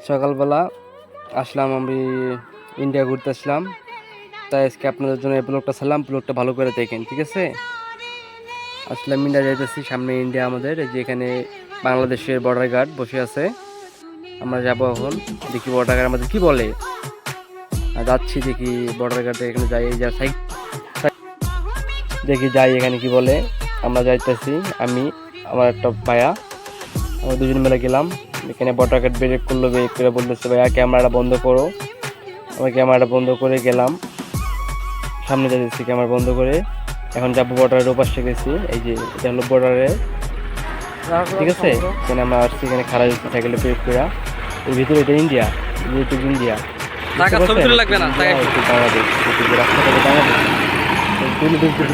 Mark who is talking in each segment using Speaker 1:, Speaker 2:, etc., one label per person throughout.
Speaker 1: সকালবেলা আসলাম, আমি ইন্ডিয়া ঘুরতে আসলাম, তাই আজকে আপনাদের জন্য এই ব্লগটা ছাড়লাম। ব্লগটা ভালো করে দেখেন, ঠিক আছে? আসলাম ইন্ডিয়া যাইতেছি, সামনে ইন্ডিয়া আমাদের, এই যে এখানে বাংলাদেশের বর্ডার গার্ড বসে আছে। আমরা যাবো এখন, দেখি বর্ডার গার্ড আমাদের কি বলে। যাচ্ছি, দেখি বর্ডার গার্ডে এখানে যাই, এই যা দেখি যাই এখানে কি বলে। আমরা যাইতেছি, আমি আমার একটা ভাইয়া, আমরা দুজন মিলে গেলাম। এখানে বর্ডার গার্ড ব্রেক করলো, ব্রেক করে বলতেছে ভাইয়া ক্যামেরাটা বন্ধ করো। আমরা ক্যামেরাটা বন্ধ করে গেলাম, সামনে যাচ্ছি ক্যামেরা বন্ধ করে। এখন যাবো বর্ডারের ওপাশে গেছি, এই যে এটা হলো বর্ডারে, ঠিক আছে? এখানে আমরা আসছি, এখানে খারাপ যাচ্ছি সাইকেলে ব্রেক করে। এর ভিতরে এটা ইন্ডিয়া, ইউটিউব ইন্ডিয়া,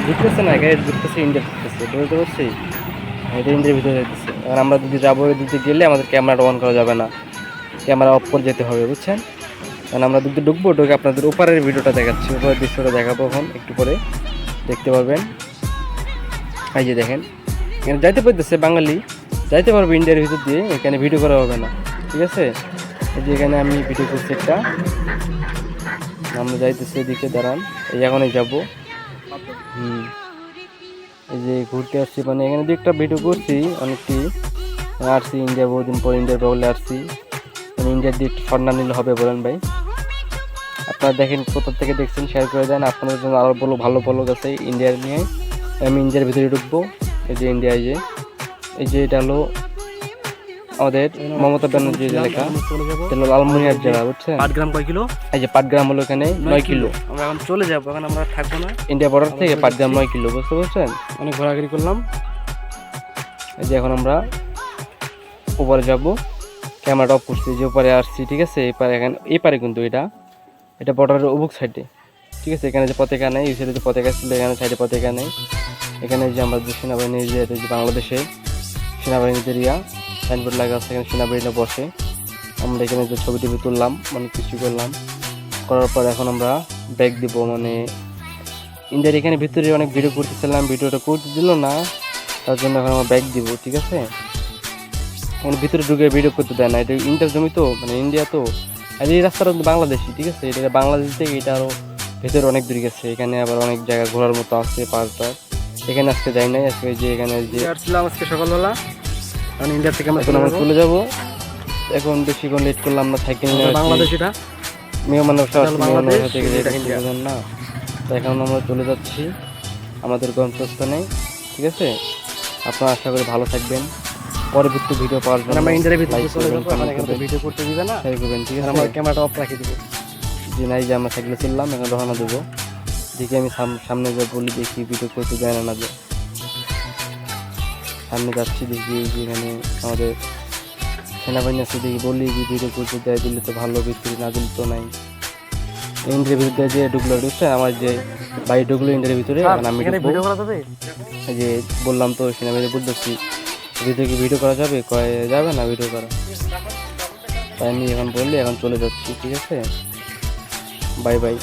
Speaker 1: ঘুরতেছে না, গাড়ি ঘুরতেছে, ইন্ডিয়া ঘুরতেছে, বুঝতে পারছি? এটা ইন্ডিয়ার ভিতরে যেতেছে। আর আমরা যদি যাবো দিতে গেলে আমাদের ক্যামেরাটা অন করা যাবে না, ক্যামেরা অফ করে যেতে হবে, বুঝছেন? কারণ আমরা যদি ঢুকবো, ঢুকে আপনাদের ওপারের ভিডিওটা দেখাচ্ছি, ওপারের দৃশ্যটা দেখাবো এখন, একটু পরে দেখতে পারবেন। এই যে দেখেন, এখানে যাইতে পারতেছে বাঙালি, যাইতে পারবে ইন্ডিয়ার ভিতর দিয়ে, এখানে ভিডিও করা হবে না, ঠিক আছে? এই যে এখানে আমি ভিডিও করছি একটা, আমরা যাইতেছি এদিকে, দাঁড়ান, এই এখনই যাবো। এই যে ঘুরতে আসছি, মানে এখানে দিয়ে একটা ভিডিও করছি অনেকটি, আসছি ইন্ডিয়া, বহুদিন পর ইন্ডিয়ার বগলে আসছি। মানে ইন্ডিয়ার দিয়ে একটু শর্ট না নিলে হবে, বলেন ভাই? আপনারা দেখেন, কোথা থেকে দেখছেন শেয়ার করে দেন, আপনাদের জন্য আরও ভালো ব্লগ আছে ইন্ডিয়ার নিয়ে। আমি ইন্ডিয়ার ভিতরে ঢুকবো। এই যে ইন্ডিয়া, এই যে এটা হলো আমাদের মমতা ব্যানার্জির এলাকা, এটা হলো লালমনিরহাট জেলা, বুঝছেন?
Speaker 2: পাটগ্রাম কয় কিলো?
Speaker 1: এই যে পাটগ্রাম হলো এখানে 9 কিলো।
Speaker 2: আমরা এখন চলে যাবো, এখন আমরা থাকবো না।
Speaker 1: ইন্ডিয়া বর্ডার থেকে পাটগ্রাম 9 কিলো, বুঝতে পারছেন?
Speaker 2: অনেক ঘোরাঘুরি করলাম।
Speaker 1: এই যে এখন আমরা উপরে যাব, ক্যামেরাটা অফ করছি, যে উপরে আসছি, ঠিক আছে? এখানে এই পারে কিন্তু এটা বর্ডারের অবুক সাইডে, ঠিক আছে? এখানে যে পতাকা নেই, এই সাইডে যে পতাকা ছিল, এখানে সাইডে পতাকা নেই। এখানে যে আমাদের সেনাবাহিনীর যে বাংলাদেশে সেনাবাহিনীদের সাইনবোর্ড লাগা আছে, এখানে সেনাবাহিনী বসে। আমরা এখানে যে ছবি টবি তুললাম, মানে কিছু করলাম, করার পর এখন আমরা ব্যাগ দিব। মানে ইন্ডিয়ার এখানে ভিতরে অনেক ভিডিও করতেছিলাম, ভিডিওটা করতে দিল না, তার জন্য এখন আমরা ব্যাগ দিব, ঠিক আছে? মানে ভিতরে ঢুকে ভিডিও করতে দেয় না, এটা ইন্ডিয়ার জমি তো, মানে ইন্ডিয়া তো। আর এই রাস্তাটা বাংলাদেশি, ঠিক আছে? এটা বাংলাদেশ থেকে এটা আরও ভেতরে অনেক দূরে গেছে। এখানে আবার অনেক জায়গা ঘোরার মতো আছে, পার্কটা। এখানে আজকে যাই নাই, আজকে যে এখানে যে
Speaker 2: আসছিলাম আজকে সকালবেলা, কারণ ইন্ডিয়া থেকে আমরা
Speaker 1: চলে যাবো। এখন বেশিক্ষণ লেট করলাম না, সাইকেল নিয়ে
Speaker 2: বাংলাদেশ, এটা
Speaker 1: মেহমানের
Speaker 2: বাংলাদেশ
Speaker 1: না। তো এখন আমরা চলে যাচ্ছি আমাদের গন্তব্যস্থানে, ঠিক আছে? আপনারা আশা করি ভালো থাকবেন, পরবর্তী ভিডিও পাওয়ার জন্য
Speaker 2: আমরা ইন্ডিয়ার ভিতরে ভিডিও করতে দিবে না,
Speaker 1: শেয়ার করবেন, ঠিক আছে?
Speaker 2: আমার ক্যামেরাটা অফ রাখি দেবো।
Speaker 1: যে নাই, যে আমরা সাইকেলে চললাম, এখন রওনা দেবো। দেখি আমি সামনে যে বলি, দেখি ভিডিও করতে দেয় না যে সামনে যাচ্ছি, দেখি যে এখানে আমাদের সেনাবাহিনী আছে, দেখি বলি যে ভিডিও করতে দেয়, দিলে তো ভালো, ভিতরে না দিলে তো নাই। ইন্ডিয়ার ভিতরে যে ঢুকলো, ঢুকছে আমার যে বাড়ি ঢুকলো ইন্ডিয়ার ভিতরে, আমি এই যে বললাম তো সেনাবাহিনী বলতেছি ভিতরে কি ভিডিও করা যাবে, কয়ে যাবে না ভিডিও করা, তাই আমি এখন বললি এখন চলে যাচ্ছি, ঠিক আছে? Bye bye.